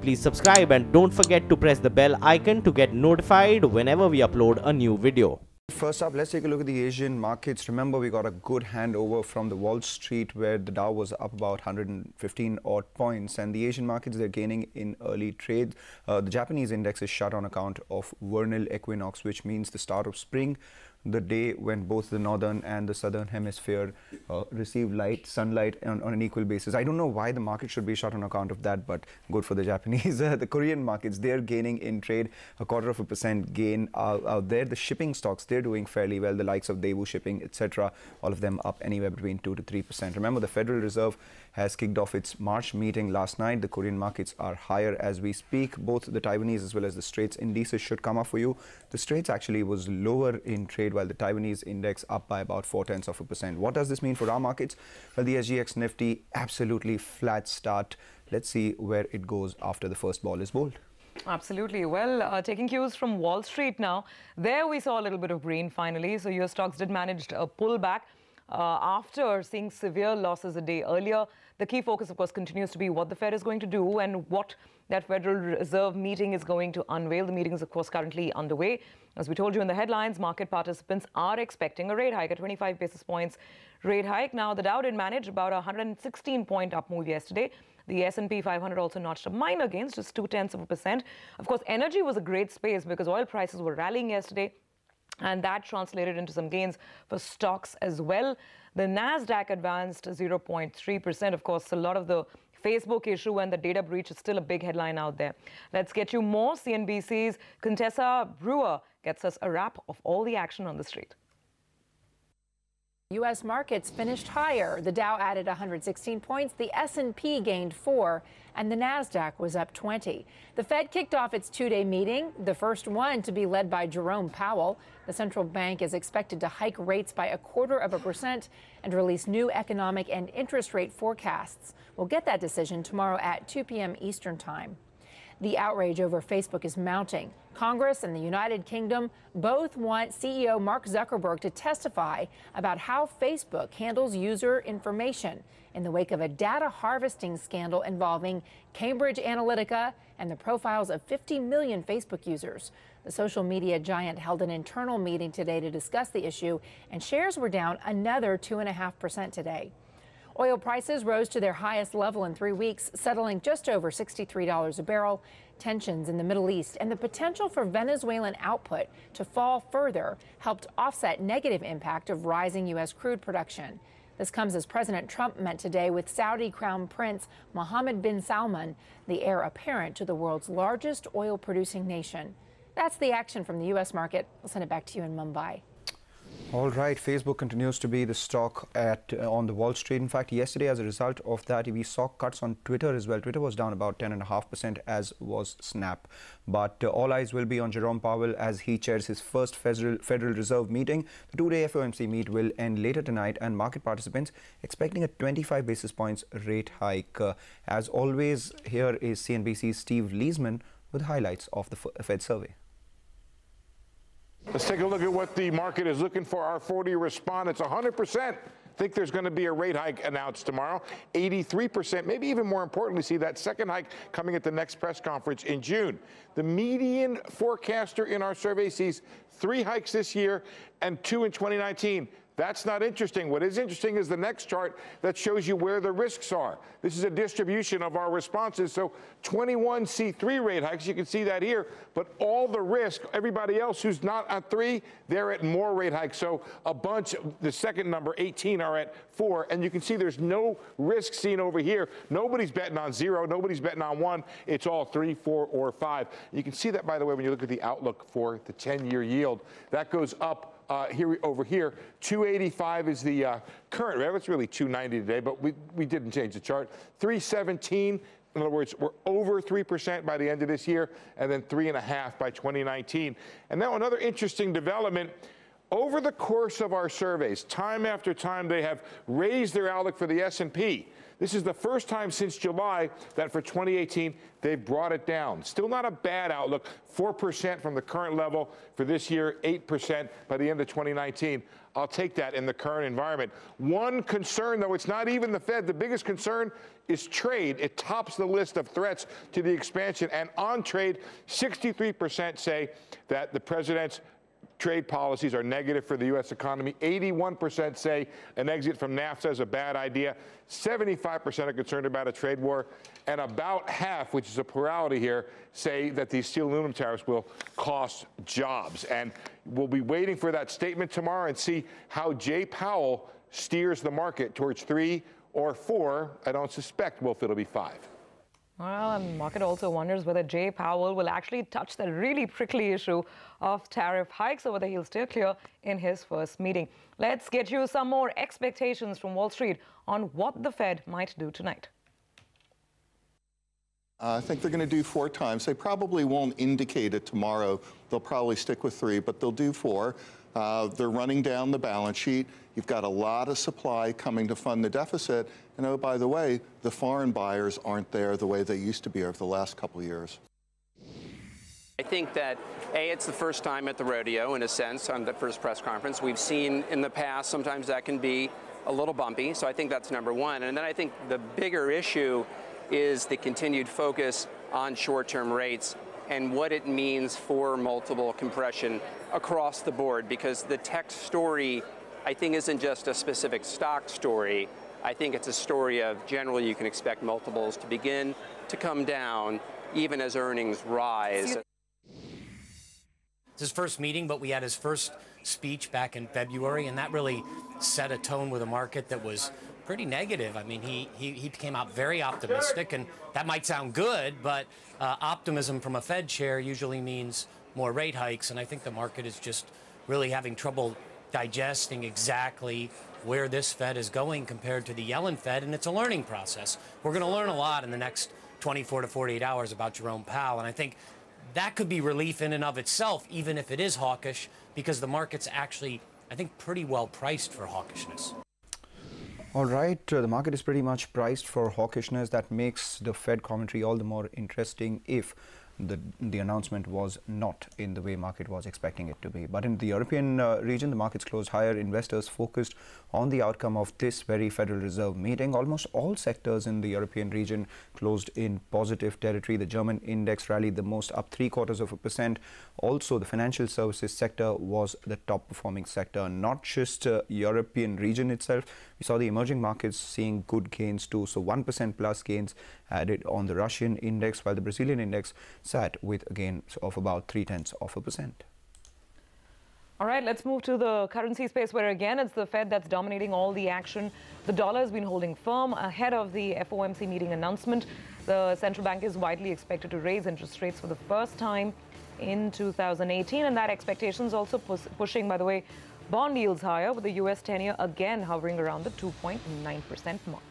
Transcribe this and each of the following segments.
please subscribe and don't forget to press the bell icon to get notified whenever we upload a new video. First up, let's take a look at the Asian markets. Remember, we got a good handover from the Wall Street where the Dow was up about 115 odd points, and the Asian markets, they're gaining in early trade. The Japanese index is shut on account of vernal equinox, which means the start of spring, the day when both the northern and the southern hemisphere receive sunlight on an equal basis. I don't know why the market should be shut on account of that, but good for the Japanese. The Korean markets, they're gaining in trade, 0.25% gain out there. The shipping stocks, they're doing fairly well. The likes of Daewoo Shipping, etc., all of them up anywhere between 2 to 3%. Remember, the Federal Reserve has kicked off its March meeting last night. The Korean markets are higher as we speak. Both the Taiwanese as well as the Straits indices should come up for you. The Straits actually was lower in trade, while the Taiwanese index up by about 0.4%. What does this mean for our markets? Well, the SGX Nifty absolutely flat start. Let's see where it goes after the first ball is bowled. Absolutely. Well, taking cues from Wall Street now, there we saw a little bit of green finally. So US stocks did manage a pullback after seeing severe losses a day earlier. The key focus, of course, continues to be what the Fed is going to do and what that Federal Reserve meeting is going to unveil. The meeting is, of course, currently underway. As we told you in the headlines, market participants are expecting a rate hike, a 25 basis points rate hike. Now, the Dow did manage about a 116-point up move yesterday. The S&P 500 also notched a minor gains, just 0.2%. Of course, energy was a great space because oil prices were rallying yesterday, and that translated into some gains for stocks as well. The Nasdaq advanced 0.3%. Of course, a lot of the Facebook issue and the data breach is still a big headline out there. Let's get you more. CNBC's Contessa Brewer gets us a wrap of all the action on the street. U.S. markets finished higher. The Dow added 116 points, the S&P gained 4, and the Nasdaq was up 20. The Fed kicked off its two-day meeting, the first one to be led by Jerome Powell. The central bank is expected to hike rates by 0.25% and release new economic and interest rate forecasts. We'll get that decision tomorrow at 2 p.m. Eastern Time. The outrage over Facebook is mounting. Congress and the United Kingdom both want CEO Mark Zuckerberg to testify about how Facebook handles user information in the wake of a data harvesting scandal involving Cambridge Analytica and the profiles of 50 million Facebook users. The social media giant held an internal meeting today to discuss the issue, and shares were down another 2.5% today. Oil prices rose to their highest level in 3 weeks, settling just over $63 a barrel. Tensions in the Middle East and the potential for Venezuelan output to fall further helped offset negative impact of rising U.S. crude production. This comes as President Trump met today with Saudi Crown Prince Mohammed bin Salman, the heir apparent to the world's largest oil-producing nation. That's the action from the U.S. market. I'll send it back to you in Mumbai. All right, Facebook continues to be the stock on the Wall Street. In fact, yesterday, as a result of that, we saw cuts on Twitter as well. Twitter was down about 10.5%, as was Snap. But all eyes will be on Jerome Powell as he chairs his first Federal Reserve meeting. The two-day FOMC meet will end later tonight, and market participants expecting a 25 basis points rate hike. As always, here is CNBC's Steve Leisman with highlights of the Fed survey. Let's take a look at what the market is looking for. Our 40-year respondents, 100% think there's going to be a rate hike announced tomorrow. 83%, maybe even more importantly, see that second hike coming at the next press conference in June. The median forecaster in our survey sees 3 hikes this year and 2 in 2019. That's not interesting. What is interesting is the next chart that shows you where the risks are. This is a distribution of our responses. So 21 see 3 rate hikes. You can see that here. But all the risk, everybody else who's not at 3, they're at more rate hikes. So a bunch, the second number, 18, are at 4. And you can see there's no risk seen over here. Nobody's betting on 0. Nobody's betting on 1. It's all 3, 4, or 5. You can see that, by the way, when you look at the outlook for the 10-year yield. That goes up. Over here, 285 is the current rate. It's really 290 today, but we didn't change the chart. 317, in other words, we're over 3% by the end of this year, and then 3.5% by 2019. And now another interesting development. Over the course of our surveys, time after time, they have raised their outlook for the S&P. This is the first time since July that for 2018 they've brought it down. Still not a bad outlook, 4% from the current level for this year, 8% by the end of 2019. I'll take that in the current environment. One concern, though, it's not even the Fed. The biggest concern is trade. It tops the list of threats to the expansion. And on trade, 63% say that the president's trade policies are negative for the U.S. economy. 81% say an exit from NAFTA is a bad idea. 75% are concerned about a trade war. And about half, which is a plurality here, say that these steel and aluminum tariffs will cost jobs. And we'll be waiting for that statement tomorrow and see how Jay Powell steers the market towards 3 or 4. I don't suspect, Wolf, it'll be 5. Well, and the market also wonders whether Jay Powell will actually touch that really prickly issue of tariff hikes or whether he'll steer clear in his first meeting. Let's get you some more expectations from Wall Street on what the Fed might do tonight. I think they're going to do 4 times. They probably won't indicate it tomorrow. They'll probably stick with 3, but they'll do 4. They're running down the balance sheet. You've got a lot of supply coming to fund the deficit. And oh, by the way, the foreign buyers aren't there the way they used to be over the last couple of years. I think that, A, it's the first time at the rodeo, in a sense, on the first press conference. We've seen in the past, sometimes that can be a little bumpy. So I think that's number one. And then I think the bigger issue is the continued focus on short-term rates and what it means for multiple compression across the board, because the tech story, I think, isn't just a specific stock story. I think it's a story of generally you can expect multiples to begin to come down even as earnings rise. It's his first meeting, but we had his first speech back in February, and that really set a tone with a market that was pretty negative. I mean, he came out very optimistic, and that might sound good, but optimism from a Fed chair usually means more rate hikes, and I think the market is just really having trouble digesting exactly where this Fed is going compared to the Yellen Fed, and it's a learning process. We're going to learn a lot in the next 24 to 48 hours about Jerome Powell, and I think that could be relief in and of itself, even if it is hawkish, because the market's actually, I think, pretty well priced for hawkishness. All right, the market is pretty much priced for hawkishness. That makes the Fed commentary all the more interesting if the announcement was not in the way market was expecting it to be. But in the European region, the markets closed higher. Investors focused on the outcome of this very Federal Reserve meeting. Almost all sectors in the European region closed in positive territory. The German index rallied the most, up 0.75%. Also, the financial services sector was the top performing sector, not just European region itself. We saw the emerging markets seeing good gains too. So 1% plus gains added on the Russian index, while the Brazilian index sat with a gain of about 0.3%. All right, let's move to the currency space, where again it's the Fed that's dominating all the action. The dollar has been holding firm ahead of the FOMC meeting announcement. The central bank is widely expected to raise interest rates for the first time in 2018, and that expectation is also pushing, by the way, bond yields higher, with the U.S. 10-year again hovering around the 2.9% mark.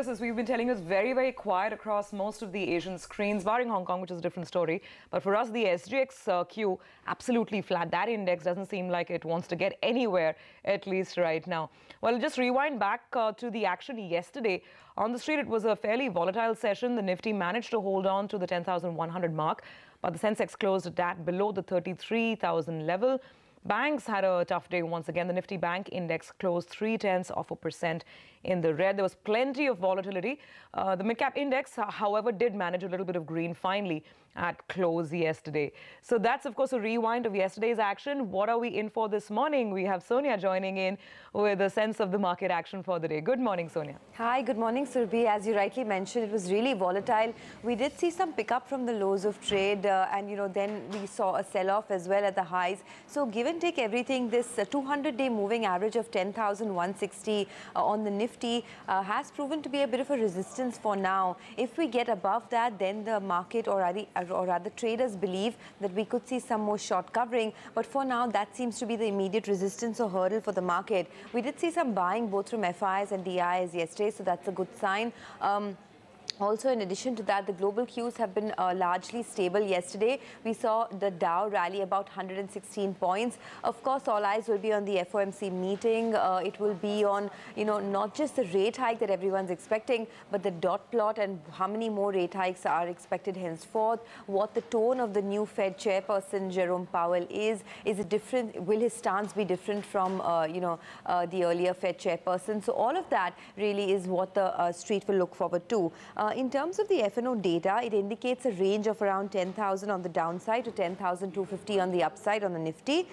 As we've been telling you, it's very, very quiet across most of the Asian screens, barring Hong Kong, which is a different story. But for us, the SGX absolutely flat. That index doesn't seem like it wants to get anywhere, at least right now. Well, just rewind back to the action yesterday. On the street, it was a fairly volatile session. The Nifty managed to hold on to the 10,100 mark, but the Sensex closed at below the 33,000 level. Banks had a tough day once again. The Nifty Bank Index closed 0.3% in the red. There was plenty of volatility. The mid-cap index, however, did manage a little bit of green finally at close yesterday. So that's, of course, a rewind of yesterday's action. What are we in for this morning? We have Sonia joining in with a sense of the market action for the day. Good morning, Sonia. Hi, good morning, Surbhi. As you rightly mentioned, it was really volatile. We did see some pickup from the lows of trade, and then we saw a sell-off as well at the highs. So give and take everything, this 200-day moving average of 10,160 on the Nifty has proven to be a bit of a resistance for now. If we get above that, then the market or rather traders believe that we could see some more short covering. But for now, that seems to be the immediate resistance or hurdle for the market. We did see some buying both from FIs and DIs yesterday, so that's a good sign. Also, in addition to that, the global cues have been largely stable yesterday. We saw the Dow rally about 116 points. Of course, all eyes will be on the FOMC meeting. It will be on, not just the rate hike that everyone's expecting, but the dot plot and how many more rate hikes are expected henceforth. What the tone of the new Fed chairperson, Jerome Powell, is it different? Will his stance be different from, the earlier Fed chairperson? So all of that really is what the street will look forward to. In terms of the F&O data, it indicates a range of around 10,000 on the downside to 10,250 on the upside on the Nifty.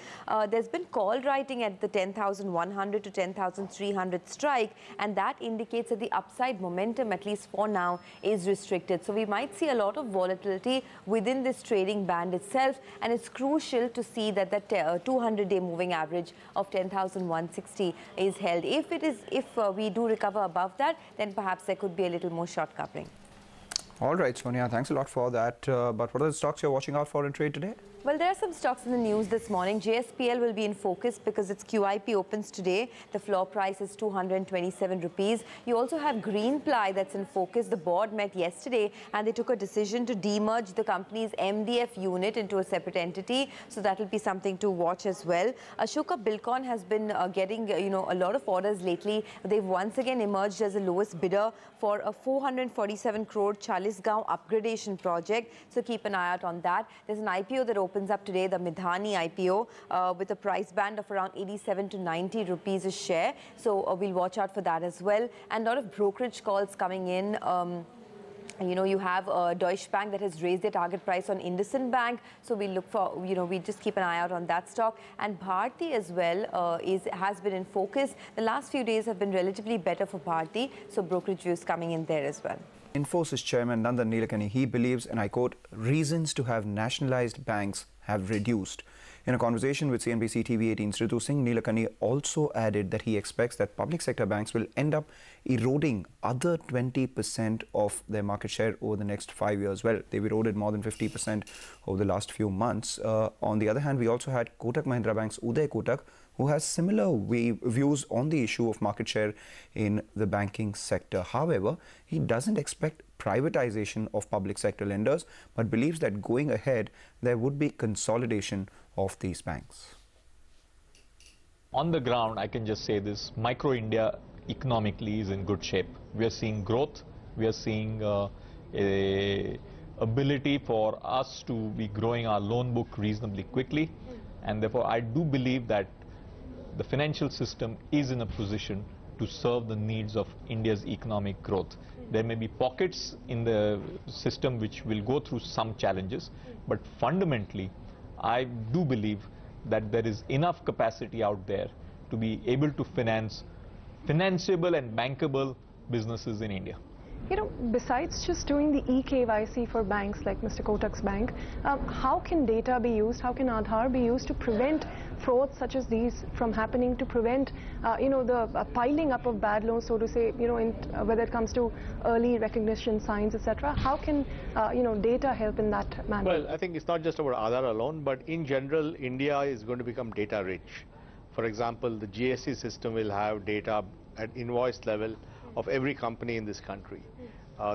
There's been call writing at the 10,100 to 10,300 strike, and that indicates that the upside momentum, at least for now, is restricted. So we might see a lot of volatility within this trading band itself, and it's crucial to see that the 200-day moving average of 10,160 is held. If we do recover above that, then perhaps there could be a little more short covering. All right, Sonia, thanks a lot for that. But what are the stocks you're watching out for in trade today? Well, there are some stocks in the news this morning. JSPL will be in focus because its QIP opens today. The floor price is 227 rupees. You also have Greenply that's in focus. The board met yesterday and they took a decision to demerge the company's MDF unit into a separate entity. So that will be something to watch as well. Ashoka Buildcon has been getting, a lot of orders lately. They've once again emerged as the lowest bidder for a 447 crore Chalisgaon upgradation project. So keep an eye out on that. There's an IPO that opens up today, the Midhani IPO, with a price band of around 87 to 90 rupees a share. So we'll watch out for that as well. And a lot of brokerage calls coming in. You have Deutsche Bank that has raised their target price on IndusInd Bank. So we look for, we just keep an eye out on that stock. And Bharti as well has been in focus. The last few days have been relatively better for Bharti. So brokerage views coming in there as well. Infosys chairman Nandan Nilekani, he believes, and I quote, reasons to have nationalized banks have reduced. In a conversation with CNBC TV18's Ritu Singh, Nilekani also added that he expects that public sector banks will end up eroding other 20% of their market share over the next 5 years. Well, they've eroded more than 50% over the last few months. On the other hand, we also had Kotak Mahindra Bank's Uday Kotak, who has similar views on the issue of market share in the banking sector. However, he doesn't expect privatization of public sector lenders, but believes that going ahead, there would be consolidation of these banks. On the ground, I can just say this, micro India economically is in good shape. We are seeing growth, we are seeing a ability for us to be growing our loan book reasonably quickly, and therefore I do believe that the financial system is in a position to serve the needs of India's economic growth. There may be pockets in the system which will go through some challenges, but fundamentally, I do believe that there is enough capacity out there to be able to finance financeable and bankable businesses in India. Besides just doing the eKYC for banks like Mr. Kotak's bank, how can data be used, how can Aadhaar be used to prevent frauds such as these from happening, to prevent, the piling up of bad loans, so to say, whether it comes to early recognition signs, etc. How can, data help in that manner? Well, I think it's not just about Aadhaar alone, but in general, India is going to become data rich. For example, the GST system will have data at invoice level of every company in this country.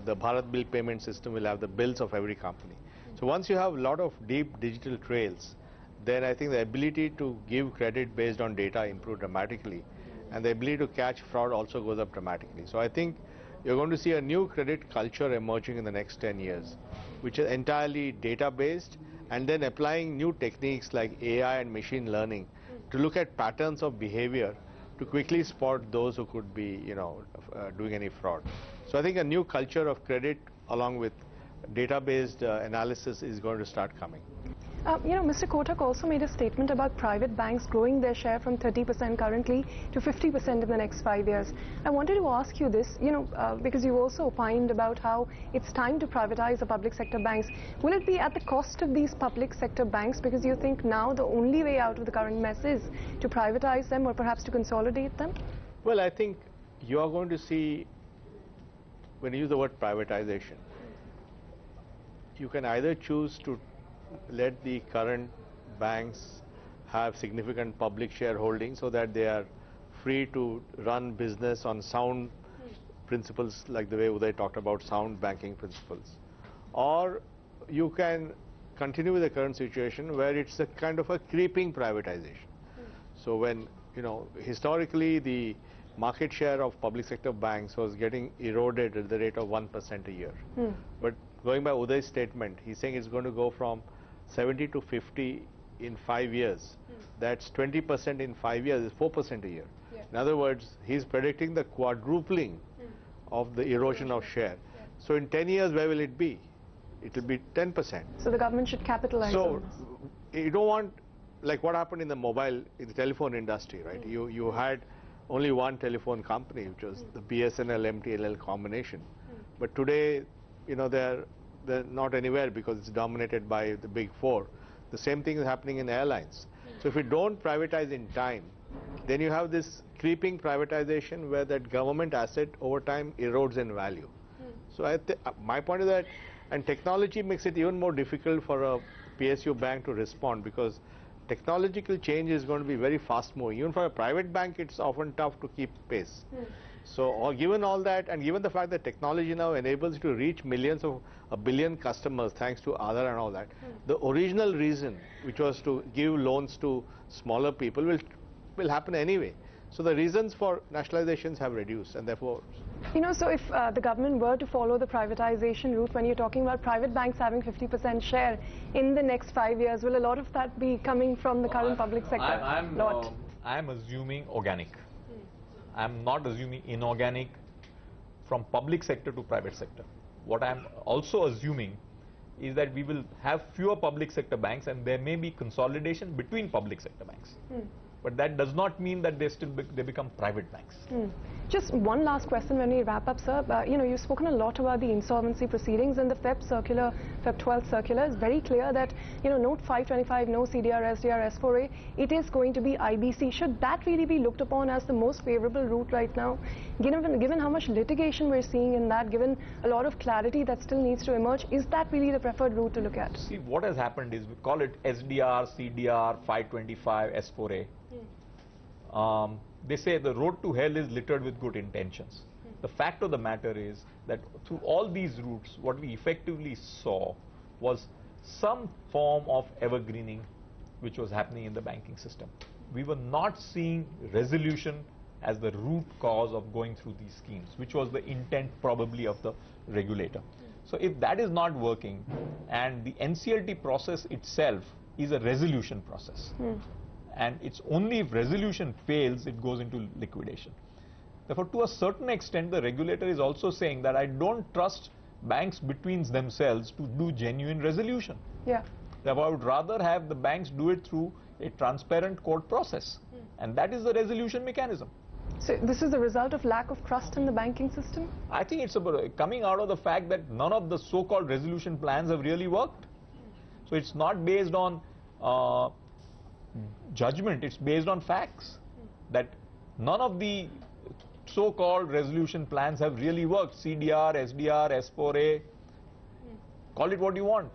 The Bharat bill payment system will have the bills of every company. So once you have a lot of deep digital trails, then I think the ability to give credit based on data improves dramatically, and the ability to catch fraud also goes up dramatically. So I think you're going to see a new credit culture emerging in the next 10 years, which is entirely data based, and then applying new techniques like AI and machine learning to look at patterns of behavior to quickly spot those who could be, doing any fraud. So I think a new culture of credit along with data-based analysis is going to start coming. Mr. Kotak also made a statement about private banks growing their share from 30% currently to 50% in the next 5 years. I wanted to ask you this, because you also opined about how it's time to privatize the public sector banks. Will it be at the cost of these public sector banks, because you think now the only way out of the current mess is to privatize them or perhaps to consolidate them? Well, I think you are going to see, when you use the word privatization, you can either choose to let the current banks have significant public shareholding so that they are free to run business on sound principles like the way Uday talked about sound banking principles, or you can continue with the current situation where it's a kind of a creeping privatization. So when, historically the market share of public sector banks was getting eroded at the rate of 1% a year. But going by Uday's statement, he's saying it's going to go from 70 to 50 in 5 years. That's 20% in 5 years, is 4% a year. In other words, he's predicting the quadrupling of the erosion of share. So in 10 years, where will it be? It will be 10%. So the government should capitalize on this. You don't want, like what happened in the telephone industry, right? You had only one telephone company, which was the BSNL MTNL combination. But today, they're not anywhere because it's dominated by the big four. The same thing is happening in airlines. So if you don't privatize in time, then you have this creeping privatization where that government asset over time erodes in value. So my point is that, and technology makes it even more difficult for a PSU bank to respond, because technological change is going to be very fast moving. Even for a private bank, it's often tough to keep pace. So given all that, and given the fact that technology now enables you to reach millions of a billion customers thanks to Aadhaar and all that, the original reason, which was to give loans to smaller people, will happen anyway. So the reasons for nationalizations have reduced, and therefore... So if the government were to follow the privatization route, when you're talking about private banks having 50% share in the next 5 years, will a lot of that be coming from the current public sector? I'm assuming organic. I'm not assuming inorganic from public sector to private sector. What I'm also assuming is that we will have fewer public sector banks, and there may be consolidation between public sector banks. But that does not mean that they become private banks. Just one last question when we wrap up, sir. You've spoken a lot about the insolvency proceedings, and the Feb 12th circular is very clear that, Note 525, no CDR, SDR, S4A, it is going to be IBC. Should that really be looked upon as the most favorable route right now, given how much litigation we're seeing in that, given a lot of clarity that still needs to emerge? Is that really the preferred route to look at? See, what has happened is we call it SDR, CDR, 525, S4A. They say the road to hell is littered with good intentions. The fact of the matter is that through all these routes, what we effectively saw was some form of evergreening which was happening in the banking system. We were not seeing resolution as the root cause of going through these schemes, which was the intent probably of the regulator. So if that is not working, and the NCLT process itself is a resolution process, and it's only if resolution fails, it goes into liquidation. Therefore, to a certain extent, the regulator is also saying that I don't trust banks between themselves to do genuine resolution. Therefore, I would rather have the banks do it through a transparent court process. And that is the resolution mechanism. So this is the result of lack of trust in the banking system? I think it's about coming out of the fact that none of the so-called resolution plans have really worked. So it's not based on judgment, it's based on facts, that none of the so-called resolution plans have really worked. CDR, SDR, S4A, call it what you want.